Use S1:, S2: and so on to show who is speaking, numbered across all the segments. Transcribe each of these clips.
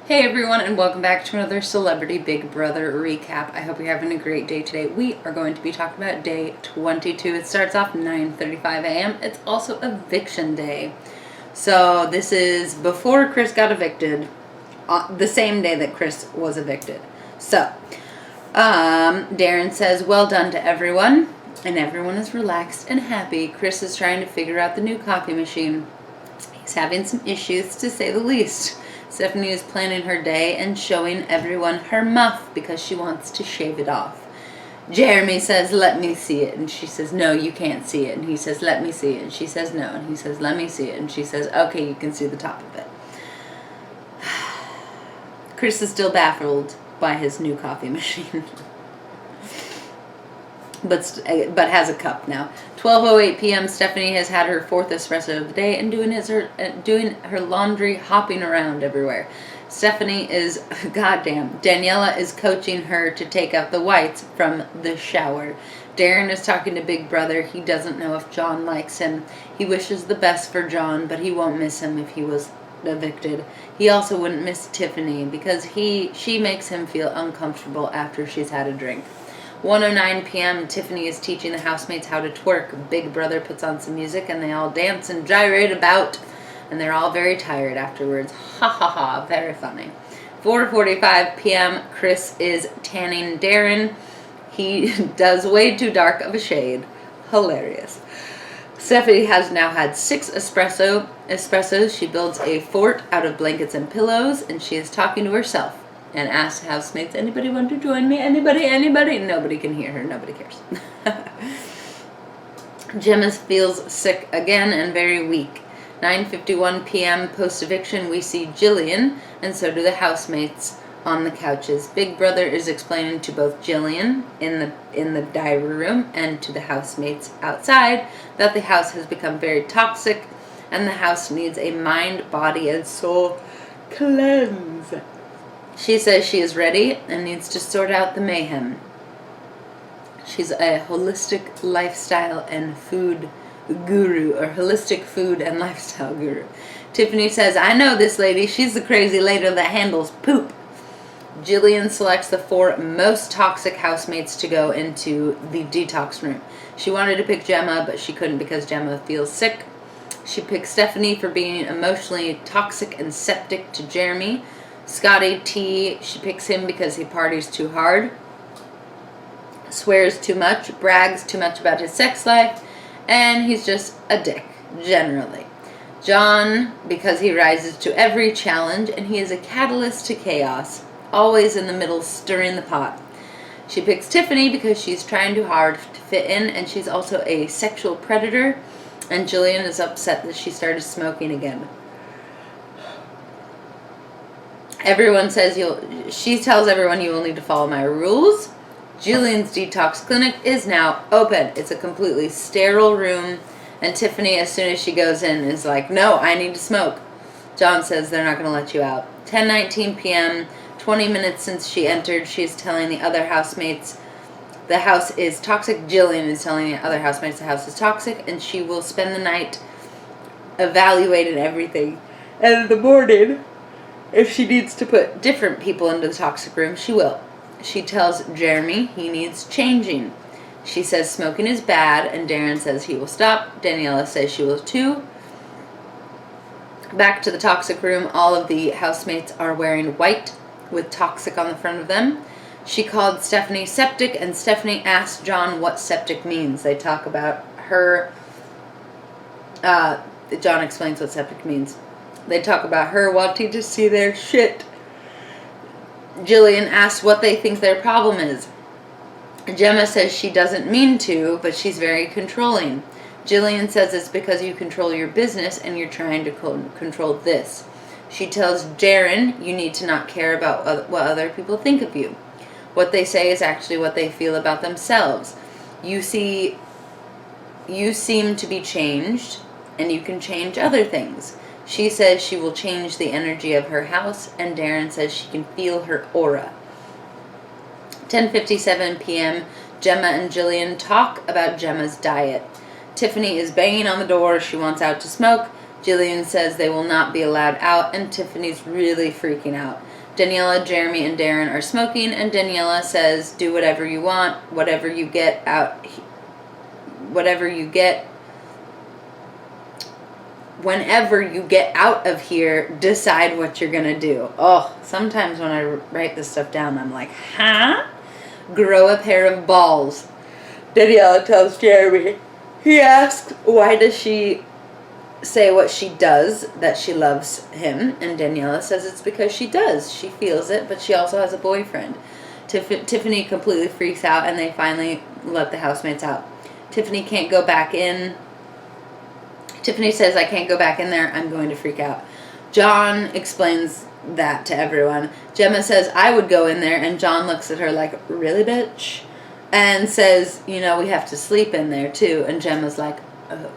S1: Hey everyone, and welcome back to another Celebrity Big Brother recap. I hope you're having a great day today. We are going to be talking about day 22. It starts off 9:35 a.m. It's also eviction day. So this is before Chris got evicted, the same day that Chris was evicted. So, Darren says, well done to everyone, and everyone is relaxed and happy. Chris is trying to figure out the new coffee machine. He's having some issues, to say the least. Stephanie is planning her day and showing everyone her muff because she wants to shave it off. Jeremy says, let me see it. And she says, no, you can't see it. And he says, let me see it. And she says, no. And he says, let me see it. And she says, okay, you can see the top of it. Chris is still baffled by his new coffee machine. but has a cup now. 12:08 p.m. Stephanie has had her fourth espresso of the day and doing her laundry, hopping around everywhere. Stephanie is, goddamn, Daniela is coaching her to take out the whites from the shower. Darren is talking to Big Brother. He doesn't know if John likes him. He wishes the best for John, but he won't miss him if he was evicted. He also wouldn't miss Tiffany because she makes him feel uncomfortable after she's had a drink. 1:09 p.m. Tiffany is teaching the housemates how to twerk. Big Brother puts on some music and they all dance and gyrate about, and they're all very tired afterwards. Ha ha ha, very funny. 4:45 p.m. Chris is tanning Darren. He does way too dark of a shade. Hilarious. Stephanie has now had 6 espressos. She builds a fort out of blankets and pillows, and she is talking to herself and asks housemates, anybody want to join me? Anybody? Nobody can hear her. Nobody cares. Gemma feels sick again and very weak. 9:51 p.m. post-eviction, we see Jillian, and so do the housemates on the couches. Big Brother is explaining to both Jillian in the diary room and to the housemates outside that the house has become very toxic and the house needs a mind, body, and soul cleanse. She says she is ready and needs to sort out the mayhem. She's a holistic lifestyle and food guru, or holistic food and lifestyle guru. Tiffany says, I know this lady. She's the crazy lady that handles poop. Jillian selects the 4 most toxic housemates to go into the detox room. She wanted to pick Gemma, but she couldn't because Gemma feels sick. She picks Stephanie for being emotionally toxic and septic to Jeremy. Scotty T, she picks him because he parties too hard, swears too much, brags too much about his sex life, and he's just a dick, generally. John, because he rises to every challenge, and he is a catalyst to chaos, always in the middle, stirring the pot. She picks Tiffany because she's trying too hard to fit in, and she's also a sexual predator, and Jillian is upset that she started smoking again. She tells everyone you will need to follow my rules. Jillian's detox clinic is now open. It's a completely sterile room, and Tiffany, as soon as she goes in, is like, no, I need to smoke. John says they're not going to let you out. 10:19 p.m., 20 minutes since she entered, she's telling the other housemates the house is toxic. Jillian is telling the other housemates the house is toxic, and she will spend the night evaluating everything. And in the morning, if she needs to put different people into the toxic room, she will. She tells Jeremy he needs changing. She says smoking is bad, and Darren says he will stop. Daniela says she will too. Back to the toxic room, all of the housemates are wearing white with toxic on the front of them. She called Stephanie septic, and Stephanie asked John what septic means. They talk about her. John explains what septic means. They talk about her wanting to see their shit. Jillian asks what they think their problem is. Gemma says she doesn't mean to, but she's very controlling. Jillian says it's because you control your business and you're trying to control this. She tells Darren you need to not care about what other people think of you. What they say is actually what they feel about themselves. You seem to be changed, and you can change other things. She says she will change the energy of her house, and Darren says she can feel her aura. 10:57 p.m., Gemma and Jillian talk about Gemma's diet. Tiffany is banging on the door. She wants out to smoke. Jillian says they will not be allowed out, and Tiffany's really freaking out. Daniela, Jeremy, and Darren are smoking, and Daniela says, do whatever you want, whatever you get, whenever you get out of here, decide what you're gonna do. Oh, sometimes when I write this stuff down, I'm like, huh? Grow a pair of balls. Daniela tells Jeremy. He asks, why does she say what she does, that she loves him? And Daniela says it's because she does. She feels it, but she also has a boyfriend. Tiffany completely freaks out, and they finally let the housemates out. Tiffany can't go back in. Tiffany says, I can't go back in there. I'm going to freak out. John explains that to everyone. Gemma says, I would go in there, and John looks at her like, really, bitch? And says, we have to sleep in there, too. And Gemma's like, oh.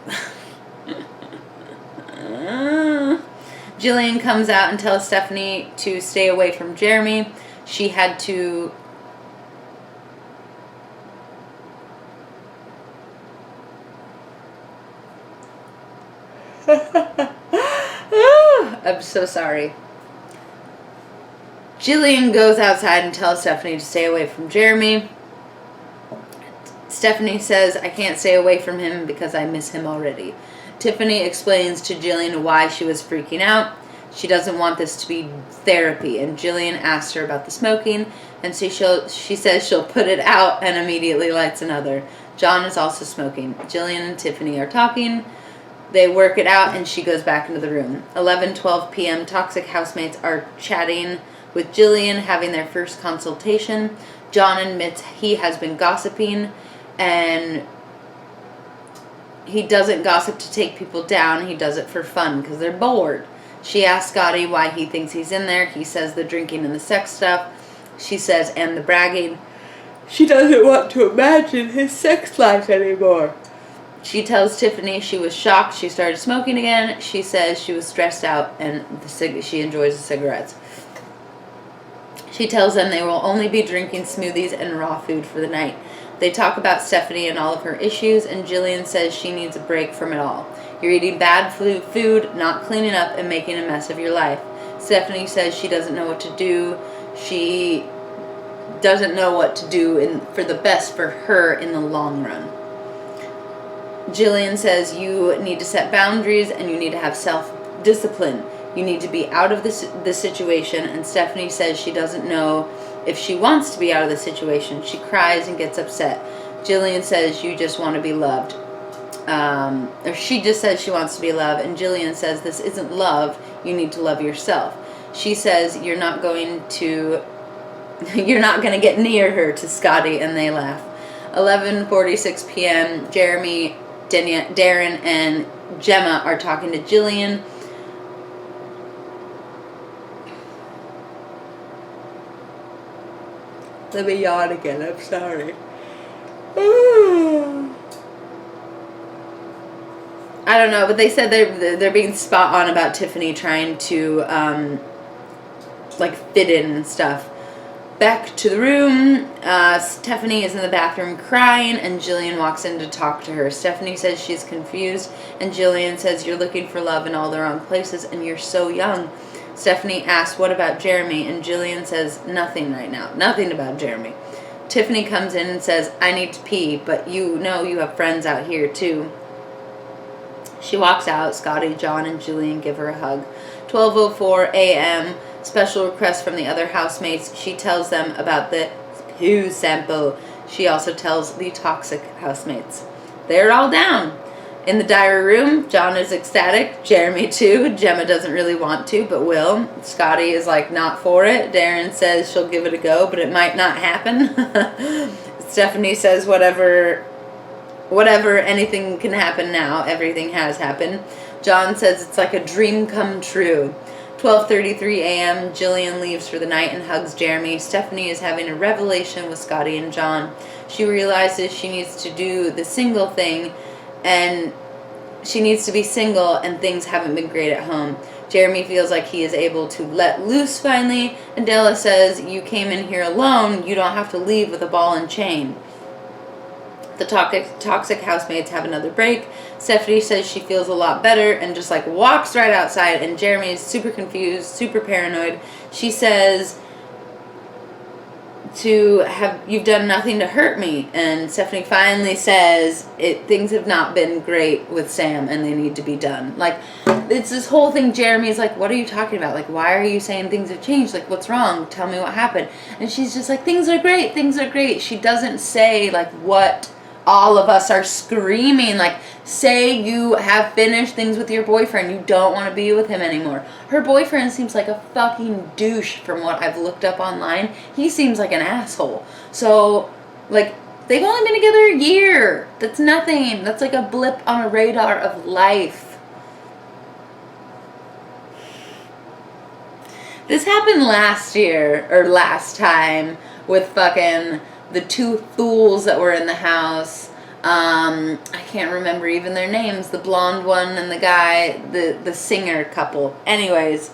S1: Jillian comes out and tells Stephanie to stay away from Jeremy. She had to... I'm so sorry. Jillian goes outside and tells Stephanie to stay away from Jeremy. Stephanie says, I can't stay away from him because I miss him already. Tiffany explains to Jillian why she was freaking out. She doesn't want this to be therapy, and Jillian asks her about the smoking, and she says she'll put it out and immediately lights another. John is also smoking. Jillian and Tiffany are talking. They work it out, and she goes back into the room. 11:12 p.m. Toxic housemates are chatting with Jillian, having their first consultation. John admits he has been gossiping, and he doesn't gossip to take people down. He does it for fun because they're bored. She asks Scotty why he thinks he's in there. He says the drinking and the sex stuff. She says, and the bragging. She doesn't want to imagine his sex life anymore. She tells Tiffany she was shocked she started smoking again. She says she was stressed out and she enjoys the cigarettes. She tells them they will only be drinking smoothies and raw food for the night. They talk about Stephanie and all of her issues, and Jillian says she needs a break from it all. You're eating bad food, not cleaning up, and making a mess of your life. Stephanie says she doesn't know what to do. She doesn't know what to do for the best for her in the long run. Jillian says you need to set boundaries and you need to have self-discipline. You need to be out of this situation, and Stephanie says she doesn't know if she wants to be out of the situation. She cries and gets upset. Jillian says you just want to be loved. Or she just says she wants to be loved, and Jillian says this isn't love, you need to love yourself. She says you're not going to get near her to Scotty, and they laugh. 11:46 p.m. Jeremy, Darren, and Gemma are talking to Jillian. Let me yawn again, I'm sorry. I don't know, but they said they're being spot on about Tiffany trying to fit in and stuff. Back to the room. Stephanie is in the bathroom crying, and Jillian walks in to talk to her. Stephanie says she's confused, and Jillian says you're looking for love in all the wrong places, and you're so young. Stephanie asks, what about Jeremy? And Jillian says, nothing right now. Nothing about Jeremy. Tiffany comes in and says, I need to pee, but you have friends out here too. She walks out. Scotty, John, and Jillian give her a hug. 12:04 a.m. Special request from the other housemates. She tells them about the poo sample. She also tells the toxic housemates. They're all down. In the diary room, John is ecstatic. Jeremy too. Gemma doesn't really want to, but will. Scotty is not for it. Darren says she'll give it a go, but it might not happen. Stephanie says whatever, anything can happen now. Everything has happened. John says it's like a dream come true. 12:33 a.m. Jillian leaves for the night and hugs Jeremy. Stephanie is having a revelation with Scotty and John. She realizes she needs to do the single thing, and she needs to be single, and things haven't been great at home. Jeremy feels like he is able to let loose finally, and Della says, you came in here alone, you don't have to leave with a ball and chain. The toxic housemates have another break. Stephanie says she feels a lot better and just like walks right outside, and Jeremy is super confused, super paranoid. She says you've done nothing to hurt me, and Stephanie finally says things have not been great with Sam and they need to be done. Like, it's this whole thing. Jeremy's like, what are you talking about? Like, why are you saying things have changed? Like, what's wrong? Tell me what happened. And she's just like, things are great, things are great. She doesn't say like what all of us are screaming, like, say you have finished things with your boyfriend, you don't want to be with him anymore. Her boyfriend seems like a fucking douche from what I've looked up online. He seems like an asshole. So, like, they've only been together a year. That's nothing. That's like a blip on a radar of life. This happened last year, or last time, with fucking the two fools that were in the house. I can't remember even their names. The blonde one and the guy, the singer couple. Anyways,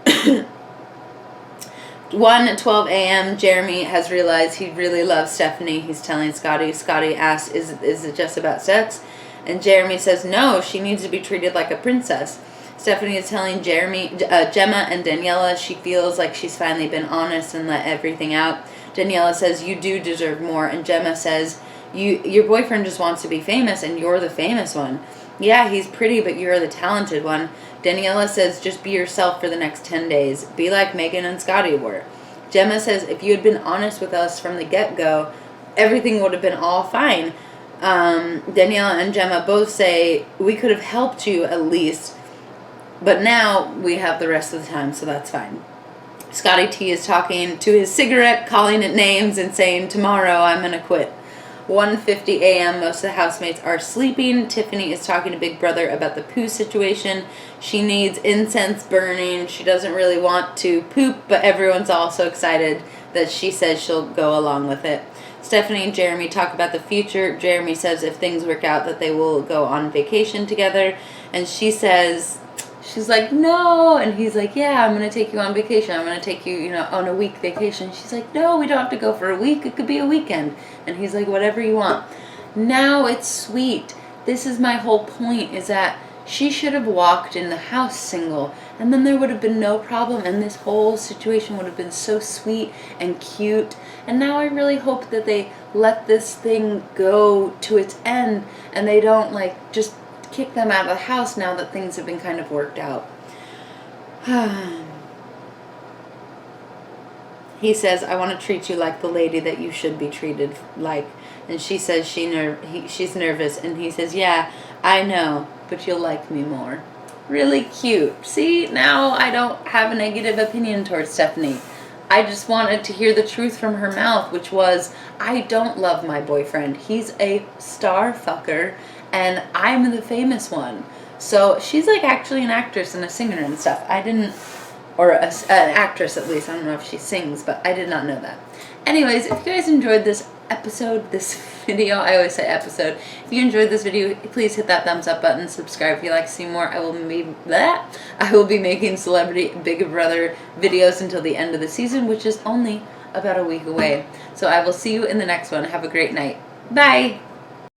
S1: 1:12 a.m. Jeremy has realized he really loves Stephanie. He's telling Scotty. Scotty asks, is it just about sex? And Jeremy says, no, she needs to be treated like a princess. Stephanie is telling Gemma and Daniela she feels like she's finally been honest and let everything out. Daniela says, you do deserve more. And Gemma says, your boyfriend just wants to be famous and you're the famous one. Yeah, he's pretty, but you're the talented one. Daniela says, just be yourself for the next 10 days. Be like Megan and Scotty were. Gemma says, if you had been honest with us from the get-go, everything would have been all fine. Daniela and Gemma both say, we could have helped you at least, but now we have the rest of the time, so that's fine. Scotty T is talking to his cigarette, calling it names, and saying, tomorrow I'm going to quit. 1:50 a.m. Most of the housemates are sleeping. Tiffany is talking to Big Brother about the poo situation. She needs incense burning. She doesn't really want to poop, but everyone's also excited that she says she'll go along with it. Stephanie and Jeremy talk about the future. Jeremy says if things work out that they will go on vacation together. And she says, she's like, no. And he's like, yeah, I'm going to take you on vacation. I'm going to take you, on a week vacation. She's like, no, we don't have to go for a week. It could be a weekend. And he's like, whatever you want. Now it's sweet. This is my whole point, is that she should have walked in the house single, and then there would have been no problem, and this whole situation would have been so sweet and cute. And now I really hope that they let this thing go to its end, and they don't, like, just kick them out of the house now that things have been kind of worked out. He says, I want to treat you like the lady that you should be treated like. And she says she's nervous. And he says, yeah, I know, but you'll like me more. Really cute. See, now I don't have a negative opinion towards Stephanie. I just wanted to hear the truth from her mouth, which was, I don't love my boyfriend. He's a star fucker, and I'm the famous one. So she's like actually an actress and a singer and stuff. I didn't, or an actress at least. I don't know if she sings, but I did not know that. Anyways, if you guys enjoyed this video, I always say episode. If you enjoyed this video, please hit that thumbs up button, subscribe if you like to see more. I will be making Celebrity Big Brother videos until the end of the season, which is only about a week away. So I will see you in the next one. Have a great night. Bye!